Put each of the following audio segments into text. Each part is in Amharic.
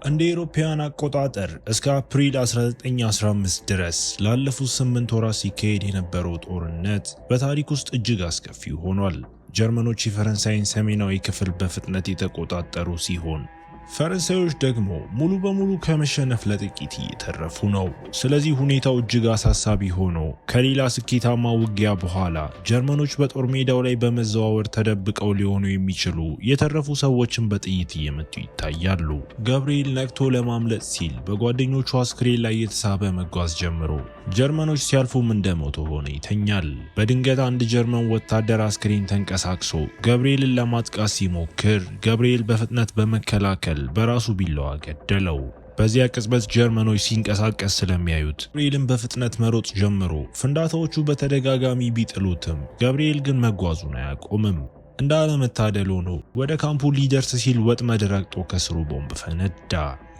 እንደ አውሮፓውያን አቆጣጠር እስከ አፕሪል 1915 ድረስ ላለፉት 8 ወራት ሲካሄድ የነበረው ጦርነት በታሪክ ውስጥ እጅግ አስከፊ ሆኗል። ጀርመኖች የፈረንሳይን ሰሜናዊ ክፍል በፍጥነት የተቆጣጠሩ ሲሆን ፈረንሳዮች ደግሞ ሙሉ በሙሉ ከመሸነፍ ለጥቂት እየተረፉ ነው። ስለዚህ ሁኔታው እጅግ አሳሳቢ ሆኖ ከሌላ ስኬታማ ውጊያ በኋላ ጀርመኖች በጦር ሜዳው ላይ በመዘዋወር ተደብቀው ሊሆኑ የሚችሉ የተረፉ ሰዎችን በጥይት እየመቱ ይታያሉ። ገብርኤል ነቅቶ ለማምለጥ ሲል በጓደኞቹ አስክሬን ላይ የተሳበ መጓዝ ጀምሮ ጀርመኖች ሲያልፉም እንደሞተ ሆነ ይተኛል። በድንገት አንድ ጀርመን ወታደር አስክሬን ተንቀሳቅሶ ገብርኤልን ለማጥቃት ሲሞክር ገብርኤል በፍጥነት በመከላከል በራሱ ቢላዋ ገደለው። በዚያ ቅጽበት ጀርመኖች ሲንቀሳቀስ ስለሚያዩት ገብርኤልን በፍጥነት መሮጥ ጀምሮ ፍንዳታዎቹ በተደጋጋሚ ቢጥሉትም ገብርኤል ግን መጓዙን አያቆምም። እንዳለመታደል ሆኖ ወደ ካምፑ ሊደርስ ሲል ወጥመድ ረግጦ ከስሩ ቦምብ ፈነዳ።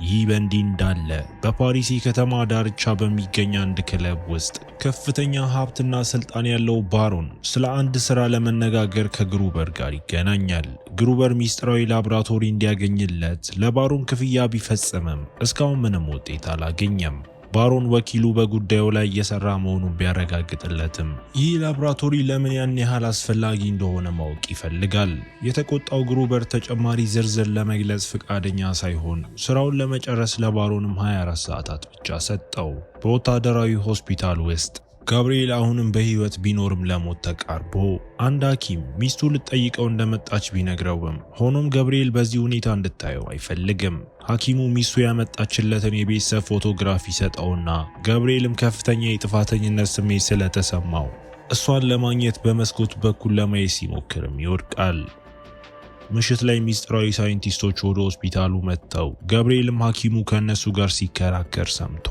ይህ በእንዲህ እንዳለ በፓሪስ ከተማ ዳርቻ በሚገኝ አንድ ክለብ ውስጥ ከፍተኛ ሀብትና ስልጣን ያለው ባሮን ስለ አንድ ስራ ለመነጋገር ከግሩበር ጋር ይገናኛል። ግሩበር ሚስጥራዊ ላቦራቶሪ እንዲያገኝለት ለባሮን ክፍያ ቢፈጽምም እስካሁን ምንም ውጤት አላገኘም። ባሮን ወኪሉ በጉዳዩ ላይ እየሰራ መሆኑን ቢያረጋግጥለትም ይህ ላቦራቶሪ ለምን ያን ያህል አስፈላጊ እንደሆነ ማወቅ ይፈልጋል። የተቆጣው ግሩበር ተጨማሪ ዝርዝር ለመግለጽ ፍቃደኛ ሳይሆን ስራውን ለመጨረስ ለባሮንም 24 ሰዓታት ብቻ ሰጠው። በወታደራዊ ሆስፒታል ውስጥ ገብርኤል አሁንም በህይወት ቢኖርም ለሞት ተቃርቦ አንድ ሐኪም ሚስቱ ልትጠይቀው እንደመጣች ቢነግረውም ሆኖም ገብርኤል በዚህ ሁኔታ እንድታየው አይፈልግም። ሐኪሙ ሚስቱ ያመጣችለትን የቤተሰብ ፎቶግራፍ ይሰጠውና ገብርኤልም ከፍተኛ የጥፋተኝነት ስሜት ስለተሰማው እሷን ለማግኘት በመስኮት በኩል ለማየት ሲሞክርም ይወድቃል። ምሽት ላይ ሚስጥራዊ ሳይንቲስቶች ወደ ሆስፒታሉ መጥተው ገብርኤልም ሐኪሙ ከነሱ ጋር ሲከራከር ሰምቶ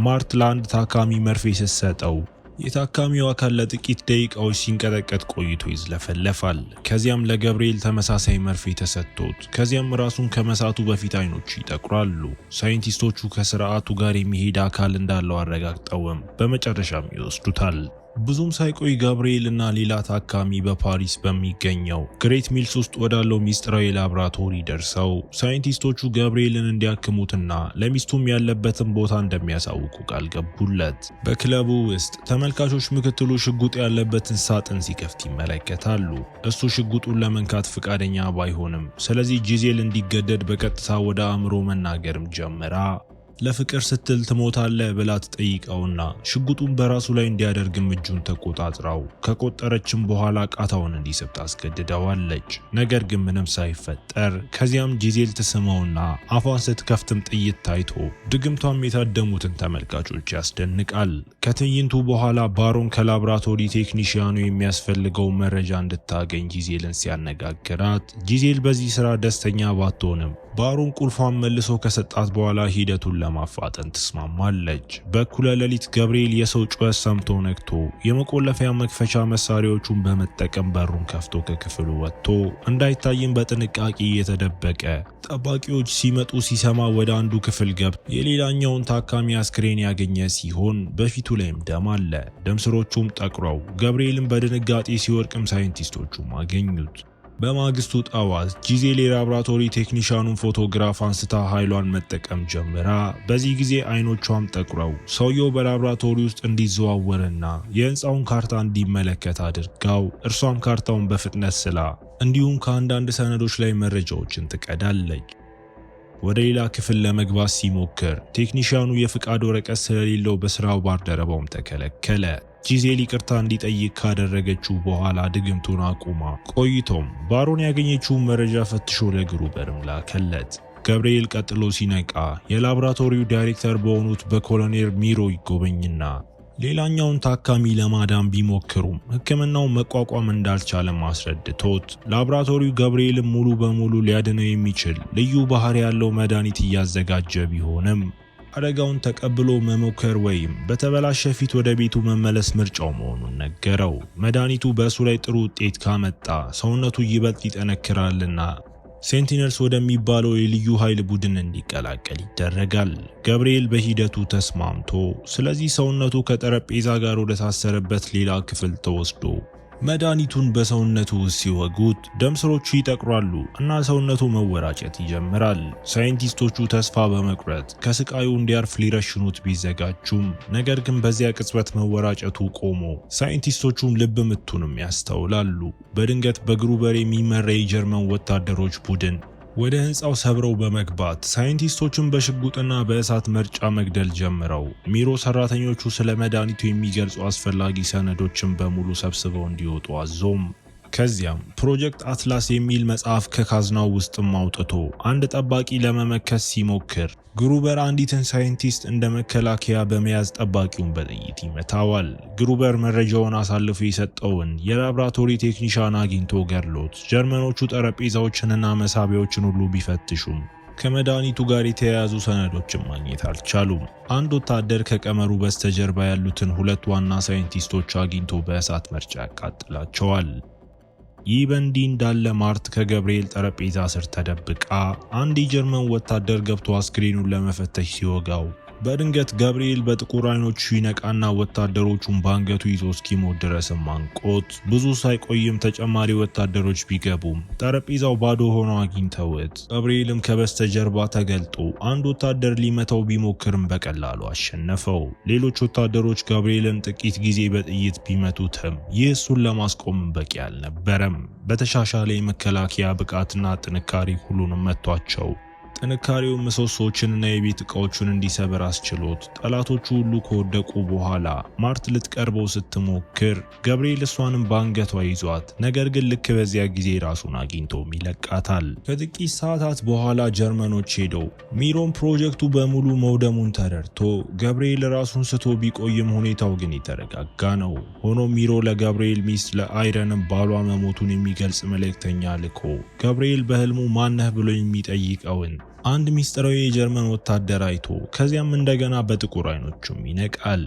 ማርት ለአንድ ታካሚ መርፌ ስትሰጠው የታካሚው አካል ለጥቂት ደቂቃዎች ሲንቀጠቀጥ ቆይቶ ይዝለፈለፋል። ከዚያም ለገብርኤል ተመሳሳይ መርፌ ተሰጥቶት ከዚያም ራሱን ከመሳቱ በፊት አይኖቹ ይጠቁራሉ። ሳይንቲስቶቹ ከስርዓቱ ጋር የሚሄድ አካል እንዳለው አረጋግጠውም በመጨረሻም ይወስዱታል። ብዙም ሳይቆይ ገብርኤልና ሌላ ታካሚ በፓሪስ በሚገኘው ግሬት ሚልስ ውስጥ ወዳለው ሚስጥራዊ ላቦራቶሪ ደርሰው ሳይንቲስቶቹ ገብርኤልን እንዲያክሙትና ለሚስቱም ያለበትን ቦታ እንደሚያሳውቁ ቃል ገቡለት። በክለቡ ውስጥ ተመልካቾች ምክትሉ ሽጉጥ ያለበትን ሳጥን ሲከፍት ይመለከታሉ። እሱ ሽጉጡን ለመንካት ፍቃደኛ ባይሆንም ስለዚህ ጂዜል እንዲገደድ በቀጥታ ወደ አእምሮ መናገርም ጀመራ። ለፍቅር ስትል ትሞታለህ ብላ ትጠይቀውና ሽጉጡን በራሱ ላይ እንዲያደርግም እጁን ተቆጣጥራው ከቆጠረችም በኋላ ቃታውን እንዲስብ ታስገድደዋለች። ነገር ግን ምንም ሳይፈጠር ከዚያም ጂዜል ትስመውና አፏን ስትከፍትም ጥይት ታይቶ ድግምቷም የታደሙትን ተመልካቾች ያስደንቃል። ከትዕይንቱ በኋላ ባሮን ከላቦራቶሪ ቴክኒሽያኑ የሚያስፈልገው መረጃ እንድታገኝ ጂዜልን ሲያነጋግራት ጂዜል በዚህ ስራ ደስተኛ ባትሆንም ባሮን ቁልፏን መልሶ ከሰጣት በኋላ ሂደቱን ለማፋጠን ትስማማለች። በኩለ ሌሊት ገብርኤል የሰው ጩኸት ሰምቶ ነቅቶ የመቆለፊያ መክፈቻ መሳሪያዎቹን በመጠቀም በሩን ከፍቶ ከክፍሉ ወጥቶ እንዳይታይም በጥንቃቄ እየተደበቀ ጠባቂዎች ሲመጡ ሲሰማ ወደ አንዱ ክፍል ገብቶ የሌላኛውን ታካሚ አስክሬን ያገኘ ሲሆን በፊቱ ላይም ደም አለ። ደም ስሮቹም ጠቁረው ገብርኤልን በድንጋጤ ሲወድቅም ሳይንቲስቶቹም አገኙት። በማግስቱ ጠዋት ጂዜል የላቦራቶሪ ቴክኒሻኑን ፎቶግራፍ አንስታ ኃይሏን መጠቀም ጀምራ በዚህ ጊዜ አይኖቿም ጠቁረው ሰውየው በላቦራቶሪ ውስጥ እንዲዘዋወርና የህንፃውን ካርታ እንዲመለከት አድርጋው እርሷም ካርታውን በፍጥነት ስላ እንዲሁም ከአንዳንድ ሰነዶች ላይ መረጃዎችን ትቀዳለች። ወደ ሌላ ክፍል ለመግባት ሲሞክር ቴክኒሻኑ የፍቃድ ወረቀት ስለሌለው በስራው ባልደረባውም ተከለከለ። ጂዜል ይቅርታ እንዲጠይቅ ካደረገችው በኋላ ድግምቱን አቁማ ቆይቶም ባሮን ያገኘችውን መረጃ ፈትሾ ለግሩበርም ላከለት። ገብርኤል ቀጥሎ ሲነቃ የላቦራቶሪው ዳይሬክተር በሆኑት በኮሎኔል ሚሮ ይጎበኝና ሌላኛውን ታካሚ ለማዳን ቢሞክሩም ሕክምናው መቋቋም እንዳልቻለ አስረድቶት ላቦራቶሪው ገብርኤልን ሙሉ በሙሉ ሊያድነው የሚችል ልዩ ባህሪ ያለው መድኃኒት እያዘጋጀ ቢሆንም አደጋውን ተቀብሎ መሞከር ወይም በተበላሸ ፊት ወደ ቤቱ መመለስ ምርጫው መሆኑን ነገረው። መድኃኒቱ በእሱ ላይ ጥሩ ውጤት ካመጣ ሰውነቱ ይበልጥ ይጠነክራልና ሴንቲነልስ ወደሚባለው የልዩ ኃይል ቡድን እንዲቀላቀል ይደረጋል። ገብርኤል በሂደቱ ተስማምቶ ስለዚህ ሰውነቱ ከጠረጴዛ ጋር ወደ ታሰረበት ሌላ ክፍል ተወስዶ መድኃኒቱን በሰውነቱ ውስጥ ሲወጉት ደም ስሮቹ ይጠቅራሉ እና ሰውነቱ መወራጨት ይጀምራል። ሳይንቲስቶቹ ተስፋ በመቁረጥ ከስቃዩ እንዲያርፍ ሊረሽኑት ቢዘጋጁም ነገር ግን በዚያ ቅጽበት መወራጨቱ ቆሞ ሳይንቲስቶቹም ልብ ምቱንም ያስተውላሉ። በድንገት በግሩበር የሚመራ የጀርመን ወታደሮች ቡድን ወደ ህንፃው ሰብረው በመግባት ሳይንቲስቶቹን በሽጉጥና በእሳት መርጫ መግደል ጀምረው ሚሮ ሰራተኞቹ ስለ መድኃኒቱ የሚገልጹ አስፈላጊ ሰነዶችን በሙሉ ሰብስበው እንዲወጡ አዞም። ከዚያም ፕሮጀክት አትላስ የሚል መጽሐፍ ከካዝናው ውስጥም አውጥቶ አንድ ጠባቂ ለመመከት ሲሞክር ግሩበር አንዲትን ሳይንቲስት እንደ መከላከያ በመያዝ ጠባቂውን በጥይት ይመታዋል። ግሩበር መረጃውን አሳልፎ የሰጠውን የላብራቶሪ ቴክኒሻን አግኝቶ ገድሎት ጀርመኖቹ ጠረጴዛዎችንና መሳቢያዎችን ሁሉ ቢፈትሹም ከመድኃኒቱ ጋር የተያያዙ ሰነዶችን ማግኘት አልቻሉም። አንድ ወታደር ከቀመሩ በስተጀርባ ያሉትን ሁለት ዋና ሳይንቲስቶች አግኝቶ በእሳት መርጫ ያቃጥላቸዋል። ይህ በእንዲህ እንዳለ ማርት ከገብርኤል ጠረጴዛ ስር ተደብቃ አንድ የጀርመን ወታደር ገብቶ አስክሬኑን ለመፈተሽ ሲወጋው በድንገት ገብርኤል በጥቁር አይኖቹ ይነቃና ወታደሮቹን ባንገቱ ይዞ እስኪሞት ድረስም አንቆት ብዙ ሳይቆይም ተጨማሪ ወታደሮች ቢገቡም ጠረጴዛው ባዶ ሆኖ አግኝተውት ገብርኤልም ከበስተጀርባ ተገልጦ አንድ ወታደር ሊመታው ቢሞክርም በቀላሉ አሸነፈው። ሌሎች ወታደሮች ገብርኤልን ጥቂት ጊዜ በጥይት ቢመቱትም ይህ እሱን ለማስቆም በቂ አልነበረም። በተሻሻለ የመከላከያ ብቃትና ጥንካሬ ሁሉንም መቷቸው። ጥንካሬው ምሰሶዎችንና የቤት ዕቃዎችን እንዲሰብር አስችሎት ጠላቶቹ ሁሉ ከወደቁ በኋላ ማርት ልትቀርበው ስትሞክር ገብርኤል እሷንም በአንገቷ ይዟት፣ ነገር ግን ልክ በዚያ ጊዜ ራሱን አግኝቶም ይለቃታል። ከጥቂት ሰዓታት በኋላ ጀርመኖች ሄደው ሚሮን ፕሮጀክቱ በሙሉ መውደሙን ተረድቶ ገብርኤል ራሱን ስቶ ቢቆይም ሁኔታው ግን የተረጋጋ ነው። ሆኖም ሚሮ ለገብርኤል ሚስት ለአይረንም ባሏ መሞቱን የሚገልጽ መልእክተኛ ልኮ ገብርኤል በህልሙ ማነህ ብሎ የሚጠይቀውን አንድ ሚስጥራዊ የጀርመን ወታደር አይቶ ከዚያም እንደገና በጥቁር አይኖቹም ይነቃል።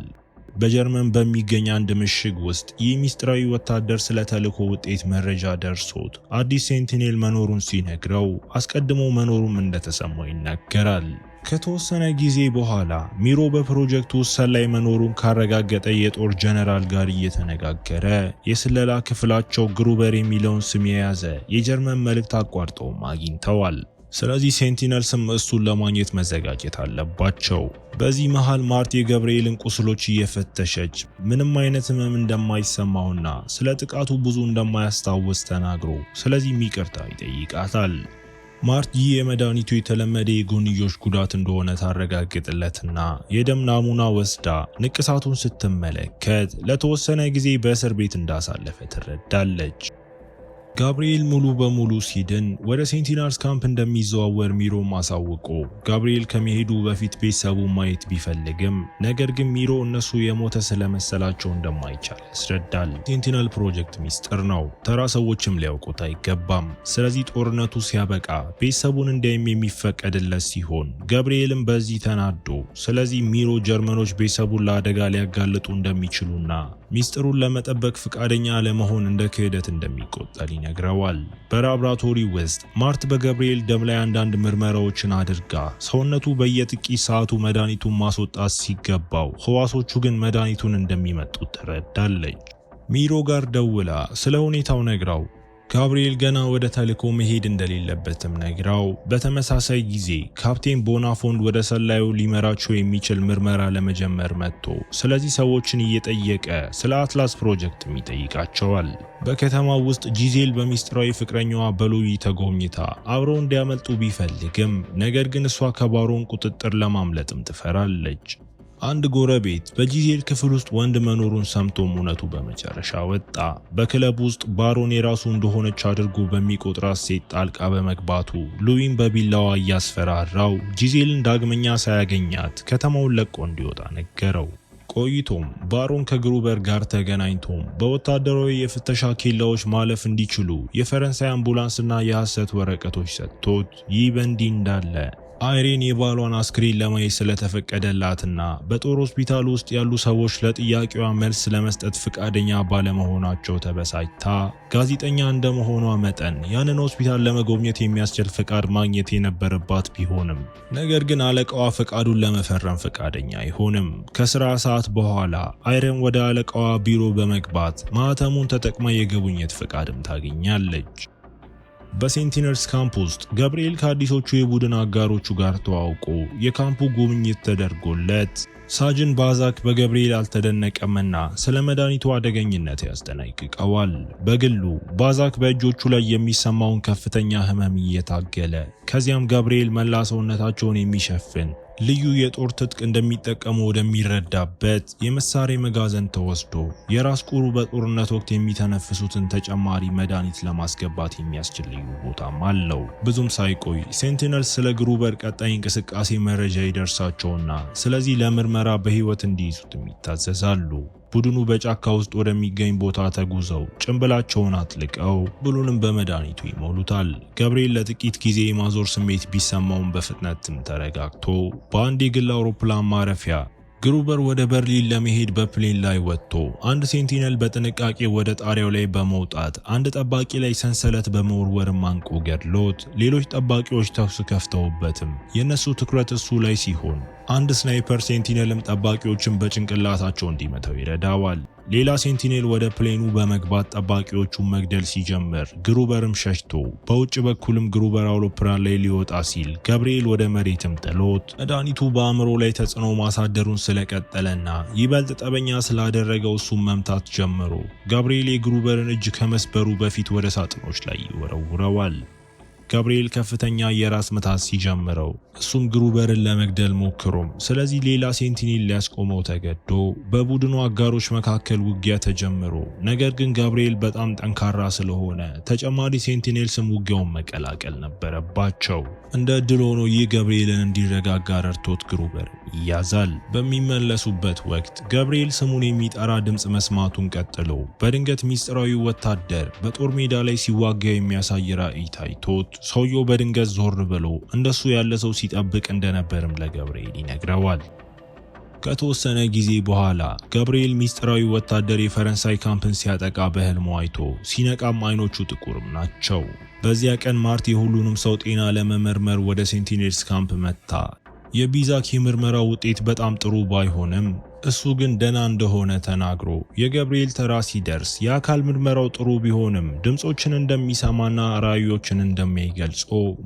በጀርመን በሚገኝ አንድ ምሽግ ውስጥ ይህ ሚስጥራዊ ወታደር ስለ ተልእኮ ውጤት መረጃ ደርሶት አዲስ ሴንቲኔል መኖሩን ሲነግረው አስቀድሞ መኖሩም እንደተሰማው ይናገራል። ከተወሰነ ጊዜ በኋላ ሚሮ በፕሮጀክቱ ውስጥ ሰላይ መኖሩን ካረጋገጠ የጦር ጀነራል ጋር እየተነጋገረ የስለላ ክፍላቸው ግሩበር የሚለውን ስም የያዘ የጀርመን መልእክት አቋርጠውም አግኝተዋል። ስለዚህ ሴንቲነልስም እሱን ለማግኘት መዘጋጀት አለባቸው። በዚህ መሃል ማርት የገብርኤልን ቁስሎች እየፈተሸች ምንም አይነት ህመም እንደማይሰማውና ስለ ጥቃቱ ብዙ እንደማያስታውስ ተናግሮ ስለዚህ ይቅርታ ይጠይቃታል። ማርት ይህ የመድኃኒቱ የተለመደ የጎንዮሽ ጉዳት እንደሆነ ታረጋግጥለትና የደም ናሙና ወስዳ ንቅሳቱን ስትመለከት ለተወሰነ ጊዜ በእስር ቤት እንዳሳለፈ ትረዳለች። ጋብርኤል ሙሉ በሙሉ ሲድን ወደ ሴንቲነልስ ካምፕ እንደሚዘዋወር ሚሮ አሳውቆ ጋብርኤል ከመሄዱ በፊት ቤተሰቡ ማየት ቢፈልግም ነገር ግን ሚሮ እነሱ የሞተ ስለመሰላቸው እንደማይቻል ያስረዳል። ሴንቲነል ፕሮጀክት ሚስጥር ነው፣ ተራ ሰዎችም ሊያውቁት አይገባም። ስለዚህ ጦርነቱ ሲያበቃ ቤተሰቡን እንዲያይም የሚፈቀድለት ሲሆን ጋብርኤልም በዚህ ተናዶ ስለዚህ ሚሮ ጀርመኖች ቤተሰቡን ለአደጋ ሊያጋልጡ እንደሚችሉና ሚስጥሩን ለመጠበቅ ፍቃደኛ ለመሆን እንደ ክህደት እንደሚቆጠር ይነግረዋል። በላብራቶሪ ውስጥ ማርት በገብርኤል ደም ላይ አንዳንድ ምርመራዎችን አድርጋ ሰውነቱ በየጥቂት ሰዓቱ መድኃኒቱን ማስወጣት ሲገባው ህዋሶቹ ግን መድኃኒቱን እንደሚመጡት ትረዳለች። ሚሮ ጋር ደውላ ስለ ሁኔታው ነግራው ጋብርኤል ገና ወደ ተልእኮ መሄድ እንደሌለበትም ነግራው በተመሳሳይ ጊዜ ካፕቴን ቦናፎንድ ወደ ሰላዩ ሊመራቸው የሚችል ምርመራ ለመጀመር መጥቶ ስለዚህ ሰዎችን እየጠየቀ ስለ አትላስ ፕሮጀክትም ይጠይቃቸዋል። በከተማው ውስጥ ጂዜል በሚስጥራዊ ፍቅረኛዋ በሎይ ተጎብኝታ አብረው እንዲያመልጡ ቢፈልግም ነገር ግን እሷ ከባሮን ቁጥጥር ለማምለጥም ትፈራለች። አንድ ጎረቤት በጂዜል ክፍል ውስጥ ወንድ መኖሩን ሰምቶም እውነቱ በመጨረሻ ወጣ። በክለብ ውስጥ ባሮን የራሱ እንደሆነች አድርጎ በሚቆጥራት ሴት ጣልቃ በመግባቱ ሉዊን በቢላዋ እያስፈራራው ጂዜልን ዳግመኛ ሳያገኛት ከተማውን ለቆ እንዲወጣ ነገረው። ቆይቶም ባሮን ከግሩበር ጋር ተገናኝቶም በወታደራዊ የፍተሻ ኬላዎች ማለፍ እንዲችሉ የፈረንሳይ አምቡላንስና የሐሰት ወረቀቶች ሰጥቶት ይህ በእንዲህ እንዳለ አይሬን የባሏን አስክሬን ለማየት ስለተፈቀደላትና በጦር ሆስፒታል ውስጥ ያሉ ሰዎች ለጥያቄዋ መልስ ለመስጠት ፍቃደኛ ባለመሆናቸው ተበሳጭታ ጋዜጠኛ እንደመሆኗ መጠን ያንን ሆስፒታል ለመጎብኘት የሚያስችል ፍቃድ ማግኘት የነበረባት ቢሆንም ነገር ግን አለቃዋ ፍቃዱን ለመፈረም ፍቃደኛ አይሆንም። ከስራ ሰዓት በኋላ አይሬን ወደ አለቃዋ ቢሮ በመግባት ማህተሙን ተጠቅማ የጉብኝት ፍቃድም ታገኛለች። በሴንቲነልስ ካምፕ ውስጥ ገብርኤል ከአዲሶቹ የቡድን አጋሮቹ ጋር ተዋውቆ የካምፑ ጉብኝት ተደርጎለት ሳጅን ባዛክ በገብርኤል አልተደነቀምና ስለ መድኃኒቱ አደገኝነት ያስጠነቅቀዋል። በግሉ ባዛክ በእጆቹ ላይ የሚሰማውን ከፍተኛ ህመም እየታገለ ከዚያም ገብርኤል መላ ሰውነታቸውን የሚሸፍን ልዩ የጦር ትጥቅ እንደሚጠቀሙ ወደሚረዳበት የመሳሪያ መጋዘን ተወስዶ የራስ ቁሩ በጦርነት ወቅት የሚተነፍሱትን ተጨማሪ መድኃኒት ለማስገባት የሚያስችል ልዩ ቦታም አለው። ብዙም ሳይቆይ ሴንቲነልስ ስለ ግሩበር ቀጣይ እንቅስቃሴ መረጃ ይደርሳቸውና ስለዚህ ለምርመራ በህይወት እንዲይዙትም ይታዘዛሉ። ቡድኑ በጫካ ውስጥ ወደሚገኝ ቦታ ተጉዘው ጭንብላቸውን አጥልቀው ብሉንም በመድኃኒቱ ይሞሉታል። ገብርኤል ለጥቂት ጊዜ የማዞር ስሜት ቢሰማውም በፍጥነትም ተረጋግቶ በአንድ የግል አውሮፕላን ማረፊያ ግሩበር ወደ በርሊን ለመሄድ በፕሌን ላይ ወጥቶ አንድ ሴንቲነል በጥንቃቄ ወደ ጣሪያው ላይ በመውጣት አንድ ጠባቂ ላይ ሰንሰለት በመወርወር አንቆ ገድሎት ሌሎች ጠባቂዎች ተኩስ ከፍተውበትም የነሱ ትኩረት እሱ ላይ ሲሆን አንድ ስናይፐር ሴንቲነልም ጠባቂዎችን በጭንቅላታቸው እንዲመታው ይረዳዋል። ሌላ ሴንቲኔል ወደ ፕሌኑ በመግባት ጠባቂዎቹን መግደል ሲጀምር ግሩበርም ሸሽቶ በውጭ በኩልም ግሩበር አውሮፕላን ላይ ሊወጣ ሲል ገብርኤል ወደ መሬትም ጥሎት መድኃኒቱ በአእምሮ ላይ ተጽዕኖ ማሳደሩን ስለቀጠለና ይበልጥ ጠበኛ ስላደረገው እሱም መምታት ጀምሮ ገብርኤል የግሩበርን እጅ ከመስበሩ በፊት ወደ ሳጥኖች ላይ ይወረውረዋል። ገብርኤል ከፍተኛ የራስ ምታት ሲጀምረው እሱም ግሩበርን ለመግደል ሞክሮም ስለዚህ ሌላ ሴንቲኔል ሊያስቆመው ተገዶ በቡድኑ አጋሮች መካከል ውጊያ ተጀምሮ ነገር ግን ገብርኤል በጣም ጠንካራ ስለሆነ ተጨማሪ ሴንቲኔልስም ውጊያውን መቀላቀል ነበረባቸው። እንደ እድል ሆኖ ይህ ገብርኤልን እንዲረጋጋ ረድቶት ግሩበር ይያዛል። በሚመለሱበት ወቅት ገብርኤል ስሙን የሚጠራ ድምፅ መስማቱን ቀጥሎ በድንገት ሚስጥራዊ ወታደር በጦር ሜዳ ላይ ሲዋጋ የሚያሳይ ራዕይ ታይቶት ሰውየው በድንገት ዞር ብሎ እንደሱ ያለ ሰው ሲጠብቅ እንደነበርም ለገብርኤል ይነግረዋል። ከተወሰነ ጊዜ በኋላ ገብርኤል ሚስጥራዊ ወታደር የፈረንሳይ ካምፕን ሲያጠቃ በህልሙ አይቶ ሲነቃም አይኖቹ ጥቁርም ናቸው። በዚያ ቀን ማርት የሁሉንም ሰው ጤና ለመመርመር ወደ ሴንቲኔልስ ካምፕ መጣ። የቢዛክ የምርመራ ውጤት በጣም ጥሩ ባይሆንም እሱ ግን ደና እንደሆነ ተናግሮ የገብርኤል ተራ ሲደርስ የአካል ምርመራው ጥሩ ቢሆንም ድምጾችን እንደሚሰማና ራእዮችን እንደሚገልጾ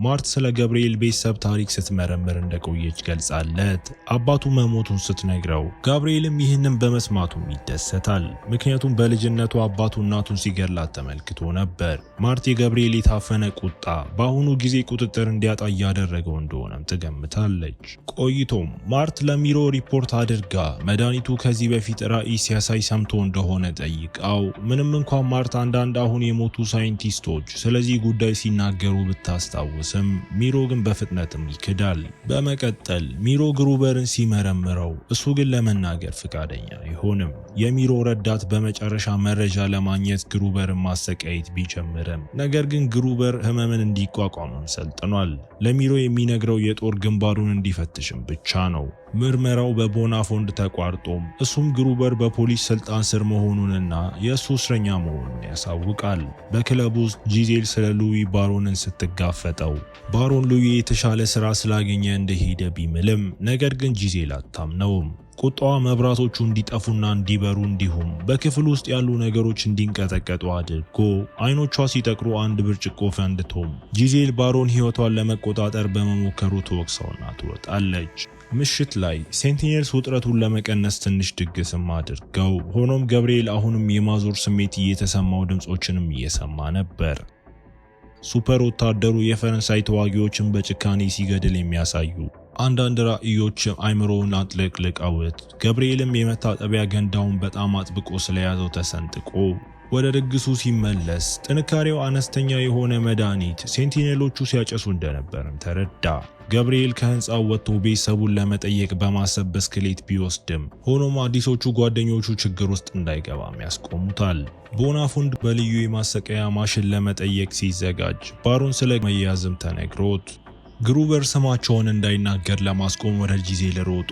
ማርት ስለ ገብርኤል ቤተሰብ ታሪክ ስትመረምር እንደቆየች ገልጻለት አባቱ መሞቱን ስትነግረው ገብርኤልም ይህንን በመስማቱም ይደሰታል። ምክንያቱም በልጅነቱ አባቱ እናቱን ሲገላት ተመልክቶ ነበር። ማርት የገብርኤል የታፈነ ቁጣ በአሁኑ ጊዜ ቁጥጥር እንዲያጣ እያደረገው እንደሆነም ትገምታለች። ቆይቶም ማርት ለሚሮ ሪፖርት አድርጋ መድኃኒቱ ከዚህ በፊት ራዕይ ሲያሳይ ሰምቶ እንደሆነ ጠይቃው ምንም እንኳን ማርት አንዳንድ አሁን የሞቱ ሳይንቲስቶች ስለዚህ ጉዳይ ሲናገሩ ብታስታውስም ሚሮ ግን በፍጥነትም ይክዳል። በመቀጠል ሚሮ ግሩበርን ሲመረምረው እሱ ግን ለመናገር ፍቃደኛ አይሆንም። የሚሮ ረዳት በመጨረሻ መረጃ ለማግኘት ግሩበርን ማሰቃየት ቢጀምርም ነገር ግን ግሩበር ህመምን እንዲቋቋምም ሰልጥኗል። ለሚሮ የሚነግረው የጦር ግንባሩን እንዲፈትሽም ብቻ ነው። ምርመራው በቦናፎንድ ተቋርጦም እሱም ግሩበር በፖሊስ ስልጣን ስር መሆኑንና የእሱ እስረኛ መሆኑን ያሳውቃል። በክለብ ውስጥ ጂዜል ስለ ሉዊ ባሮንን ስትጋፈጠው ባሮን ሉዊ የተሻለ ስራ ስላገኘ እንደሄደ ቢምልም ነገር ግን ጂዜል አታምነውም። ቁጣዋ መብራቶቹ እንዲጠፉና እንዲበሩ እንዲሁም በክፍል ውስጥ ያሉ ነገሮች እንዲንቀጠቀጡ አድርጎ አይኖቿ ሲጠቅሩ አንድ ብርጭቆ ፈንድቶም ጂዜል ባሮን ህይወቷን ለመቆጣጠር በመሞከሩ ትወቅሰውና ትወጣለች። ምሽት ላይ ሴንቲኔልስ ውጥረቱን ለመቀነስ ትንሽ ድግስም አድርገው ሆኖም ገብርኤል አሁንም የማዞር ስሜት እየተሰማው ድምጾችንም እየሰማ ነበር። ሱፐር ወታደሩ የፈረንሳይ ተዋጊዎችን በጭካኔ ሲገድል የሚያሳዩ አንዳንድ ራእዮች አይምሮውን አጥለቅልቀውት ገብርኤልም የመታጠቢያ ገንዳውን በጣም አጥብቆ ስለያዘው ተሰንጥቆ ወደ ድግሱ ሲመለስ ጥንካሬው አነስተኛ የሆነ መድኃኒት ሴንቲኔሎቹ ሲያጨሱ እንደነበርም ተረዳ። ገብርኤል ከህንፃው ወጥቶ ቤተሰቡን ለመጠየቅ በማሰብ ብስክሌት ቢወስድም ሆኖም አዲሶቹ ጓደኞቹ ችግር ውስጥ እንዳይገባም ያስቆሙታል። ቦናፎንድ በልዩ የማሰቃያ ማሽን ለመጠየቅ ሲዘጋጅ ባሮን ስለ መያዝም ተነግሮት ግሩበር ስማቸውን እንዳይናገር ለማስቆም ወደ ጂዜል ሮጦ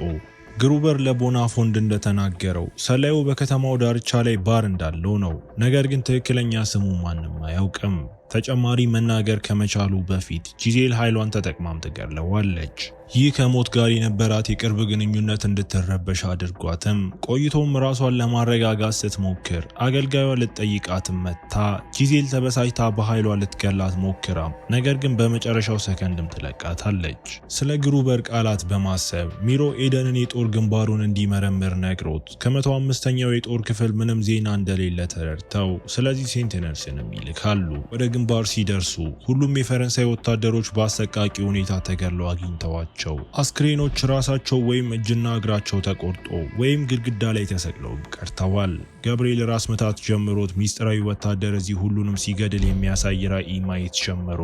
ግሩበር ለቦናፎንድ እንደተናገረው ሰላዩ በከተማው ዳርቻ ላይ ባር እንዳለው ነው። ነገር ግን ትክክለኛ ስሙ ማንም አያውቅም። ተጨማሪ መናገር ከመቻሉ በፊት ጂዜል ኃይሏን ተጠቅማም ትገድለዋለች። ይህ ከሞት ጋር የነበራት የቅርብ ግንኙነት እንድትረበሽ አድርጓትም ቆይቶም ራሷን ለማረጋጋት ስትሞክር አገልጋዩዋ ልትጠይቃትም መታ ጂዜል ተበሳጭታ በኃይሏ ልትገላት ሞክራም ነገር ግን በመጨረሻው ሰከንድም ትለቃታለች። ስለ ግሩበር ቃላት በማሰብ ሚሮ ኤደንን የጦር ግንባሩን እንዲመረምር ነግሮት ከ105ኛው የጦር ክፍል ምንም ዜና እንደሌለ ተረድተው ስለዚህ ሴንቲነልስንም ይልካሉ። ወደ ግንባር ሲደርሱ ሁሉም የፈረንሳይ ወታደሮች በአሰቃቂ ሁኔታ ተገድለው አግኝተዋቸው አስክሬኖች ራሳቸው ወይም እጅና እግራቸው ተቆርጦ ወይም ግድግዳ ላይ ተሰቅለው ቀርተዋል። ገብርኤል ራስ ምታት ጀምሮት ሚስጥራዊ ወታደር እዚህ ሁሉንም ሲገድል የሚያሳይ ራዕይ ማየት ጀመሮ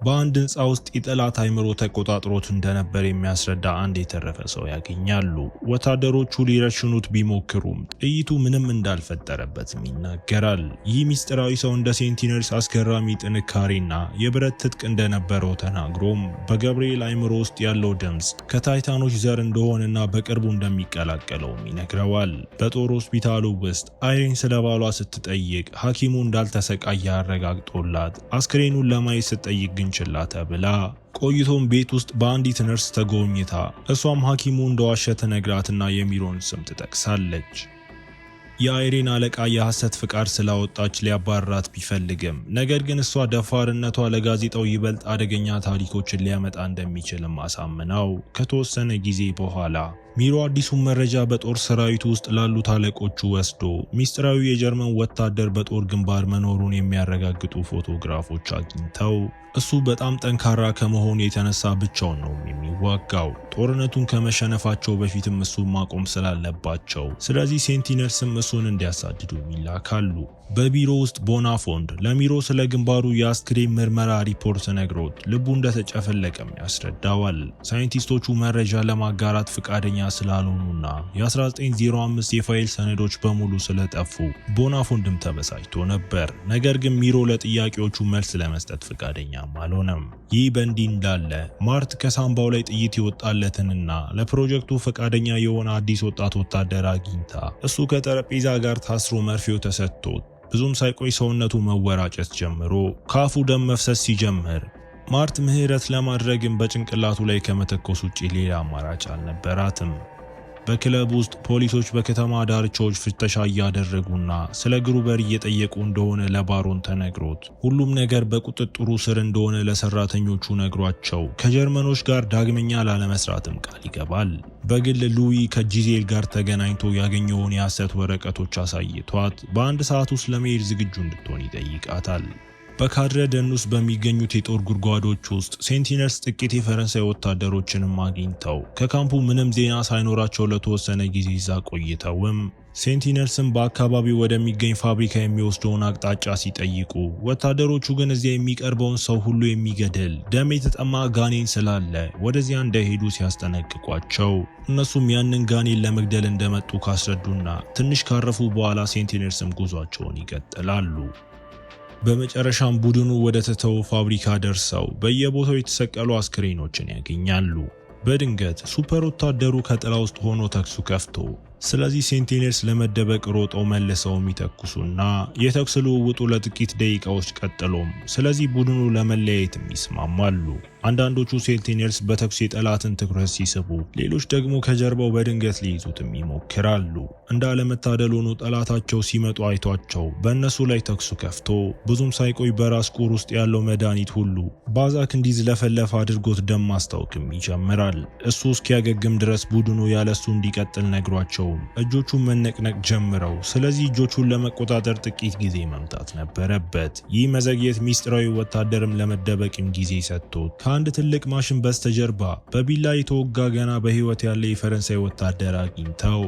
በአንድ ህንፃ ውስጥ የጠላት አይምሮ ተቆጣጥሮት እንደነበር የሚያስረዳ አንድ የተረፈ ሰው ያገኛሉ። ወታደሮቹ ሊረሽኑት ቢሞክሩም ጥይቱ ምንም እንዳልፈጠረበትም ይናገራል። ይህ ሚስጥራዊ ሰው እንደ ሴንቲነልስ አስገራሚ ጥንካሬና የብረት ትጥቅ እንደነበረው ተናግሮም በገብርኤል አይምሮ ውስጥ ያለው ድምፅ ከታይታኖች ዘር እንደሆነና በቅርቡ እንደሚቀላቀለውም ይነግረዋል። በጦር ሆስፒታሉ ውስጥ አይሬን ስለ ባሏ ስትጠይቅ ሐኪሙ እንዳልተሰቃየ አረጋግጦላት አስክሬኑን ለማየት ስትጠይቅ ግን ችላ ተብላ ቆይቶም ቤት ውስጥ በአንዲት ነርስ ተጎብኝታ እሷም ሐኪሙ እንደዋሸ ተነግራትና የሚሮን ስም ትጠቅሳለች። የአይሬን አለቃ የሐሰት ፍቃድ ስላወጣች ሊያባራት ቢፈልግም ነገር ግን እሷ ደፋርነቷ ለጋዜጣው ይበልጥ አደገኛ ታሪኮችን ሊያመጣ እንደሚችልም አሳምናው ከተወሰነ ጊዜ በኋላ ሚሮ አዲሱን መረጃ በጦር ሰራዊቱ ውስጥ ላሉት አለቆቹ ወስዶ ሚስጥራዊ የጀርመን ወታደር በጦር ግንባር መኖሩን የሚያረጋግጡ ፎቶግራፎች አግኝተው እሱ በጣም ጠንካራ ከመሆኑ የተነሳ ብቻውን ነው የሚዋጋው። ጦርነቱን ከመሸነፋቸው በፊትም እሱን ማቆም ስላለባቸው ስለዚህ ሴንቲነልስም እሱን እንዲያሳድዱ ይላካሉ። በቢሮ ውስጥ ቦናፎንድ ለሚሮ ስለ ግንባሩ የአስክሬን ምርመራ ሪፖርት ነግሮት ልቡ እንደተጨፈለቀም ያስረዳዋል። ሳይንቲስቶቹ መረጃ ለማጋራት ፍቃደኛ ስላልሆኑና የ1905 የፋይል ሰነዶች በሙሉ ስለጠፉ ቦናፎንድም ተበሳጭቶ ነበር። ነገር ግን ሚሮ ለጥያቄዎቹ መልስ ለመስጠት ፍቃደኛም አልሆነም። ይህ በእንዲህ እንዳለ ማርት ከሳምባው ላይ ጥይት ይወጣለትንና ለፕሮጀክቱ ፈቃደኛ የሆነ አዲስ ወጣት ወታደር አግኝታ እሱ ከጠረጴዛ ጋር ታስሮ መርፌው ተሰጥቶት ብዙም ሳይቆይ ሰውነቱ መወራጨት ጀምሮ ካፉ ደም መፍሰስ ሲጀምር ማርት ምህረት ለማድረግም በጭንቅላቱ ላይ ከመተኮስ ውጪ ሌላ አማራጭ አልነበራትም። በክለብ ውስጥ ፖሊሶች በከተማ ዳርቻዎች ፍተሻ እያደረጉና ስለ ግሩበር እየጠየቁ እንደሆነ ለባሮን ተነግሮት ሁሉም ነገር በቁጥጥሩ ስር እንደሆነ ለሰራተኞቹ ነግሯቸው ከጀርመኖች ጋር ዳግመኛ ላለመስራትም ቃል ይገባል። በግል ሉዊ ከጂዜል ጋር ተገናኝቶ ያገኘውን የሐሰት ወረቀቶች አሳይቷት በአንድ ሰዓት ውስጥ ለመሄድ ዝግጁ እንድትሆን ይጠይቃታል። በካድረ ደን ውስጥ በሚገኙት የጦር ጉድጓዶች ውስጥ ሴንቲነልስ ጥቂት የፈረንሳይ ወታደሮችንም አግኝተው ከካምፑ ምንም ዜና ሳይኖራቸው ለተወሰነ ጊዜ ይዛ ቆይተውም ሴንቲነልስም በአካባቢው ወደሚገኝ ፋብሪካ የሚወስደውን አቅጣጫ ሲጠይቁ ወታደሮቹ ግን እዚያ የሚቀርበውን ሰው ሁሉ የሚገድል ደም የተጠማ ጋኔን ስላለ ወደዚያ እንዳይሄዱ ሲያስጠነቅቋቸው እነሱም ያንን ጋኔን ለመግደል እንደመጡ ካስረዱና ትንሽ ካረፉ በኋላ ሴንቲነልስም ጉዟቸውን ይቀጥላሉ። በመጨረሻም ቡድኑ ወደ ተተው ፋብሪካ ደርሰው በየቦታው የተሰቀሉ አስክሬኖችን ያገኛሉ። በድንገት ሱፐር ወታደሩ ከጥላ ውስጥ ሆኖ ተኩሱ ከፍቶ ስለዚህ ሴንቲነልስ ለመደበቅ ሮጠው መልሰው የሚተኩሱና የተኩስ ልውውጡ ለጥቂት ደቂቃዎች ቀጥሎም ስለዚህ ቡድኑ ለመለያየትም ይስማማሉ። አንዳንዶቹ ሴንቲነልስ በተኩስ የጠላትን ትኩረት ሲስቡ፣ ሌሎች ደግሞ ከጀርባው በድንገት ሊይዙትም ይሞክራሉ። እንዳለመታደል ሆኖ ጠላታቸው ሲመጡ አይቷቸው በእነሱ ላይ ተኩሱ ከፍቶ ብዙም ሳይቆይ በራስ ቁር ውስጥ ያለው መድኃኒት ሁሉ ባዛክ እንዲዝለፈለፍ አድርጎት ደም ማስታወክም ይጀምራል። እሱ እስኪያገግም ድረስ ቡድኑ ያለሱ እንዲቀጥል ነግሯቸው እጆቹን መነቅነቅ ጀምረው ስለዚህ እጆቹን ለመቆጣጠር ጥቂት ጊዜ መምታት ነበረበት። ይህ መዘግየት ሚስጥራዊ ወታደርም ለመደበቅም ጊዜ ሰጥቶት ከአንድ ትልቅ ማሽን በስተጀርባ በቢላ የተወጋ ገና በህይወት ያለ የፈረንሳይ ወታደር አግኝተው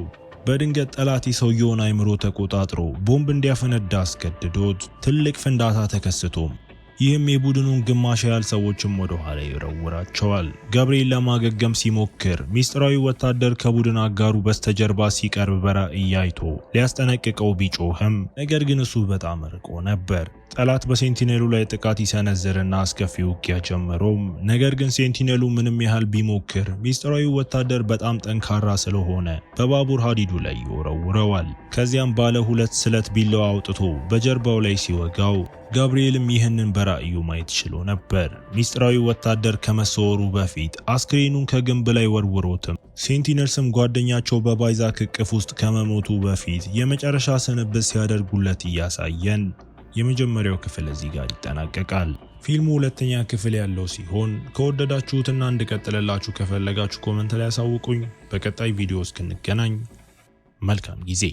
በድንገት ጠላት የሰውየውን አይምሮ ተቆጣጥሮ ቦምብ እንዲያፈነዳ አስገድዶት ትልቅ ፍንዳታ ተከስቶም ይህም የቡድኑን ግማሽ ያህል ሰዎችም ወደ ኋላ ይወረውራቸዋል። ገብርኤል ለማገገም ሲሞክር ሚስጥራዊ ወታደር ከቡድን አጋሩ በስተጀርባ ሲቀርብ በራእይ አይቶ ሊያስጠነቅቀው ቢጮህም ነገር ግን እሱ በጣም ርቆ ነበር። ጠላት በሴንቲኔሉ ላይ ጥቃት ይሰነዝርና አስከፊ ውጊያ ጀመረም። ነገር ግን ሴንቲኔሉ ምንም ያህል ቢሞክር ሚስጥራዊ ወታደር በጣም ጠንካራ ስለሆነ በባቡር ሀዲዱ ላይ ይወረውረዋል። ከዚያም ባለ 2 ስለት ቢላዋ አውጥቶ በጀርባው ላይ ሲወጋው ጋብርኤልም ይህንን በራእዩ ማየት ችሎ ነበር። ሚስጥራዊ ወታደር ከመሰወሩ በፊት አስክሬኑን ከግንብ ላይ ወርውሮትም ሴንቲነልስም ጓደኛቸው በባይዛክ እቅፍ ውስጥ ከመሞቱ በፊት የመጨረሻ ስንብት ሲያደርጉለት እያሳየን የመጀመሪያው ክፍል እዚህ ጋር ይጠናቀቃል። ፊልሙ ሁለተኛ ክፍል ያለው ሲሆን ከወደዳችሁትና እንድቀጥልላችሁ ከፈለጋችሁ ኮመንት ላይ ያሳውቁኝ። በቀጣይ ቪዲዮ እስክንገናኝ መልካም ጊዜ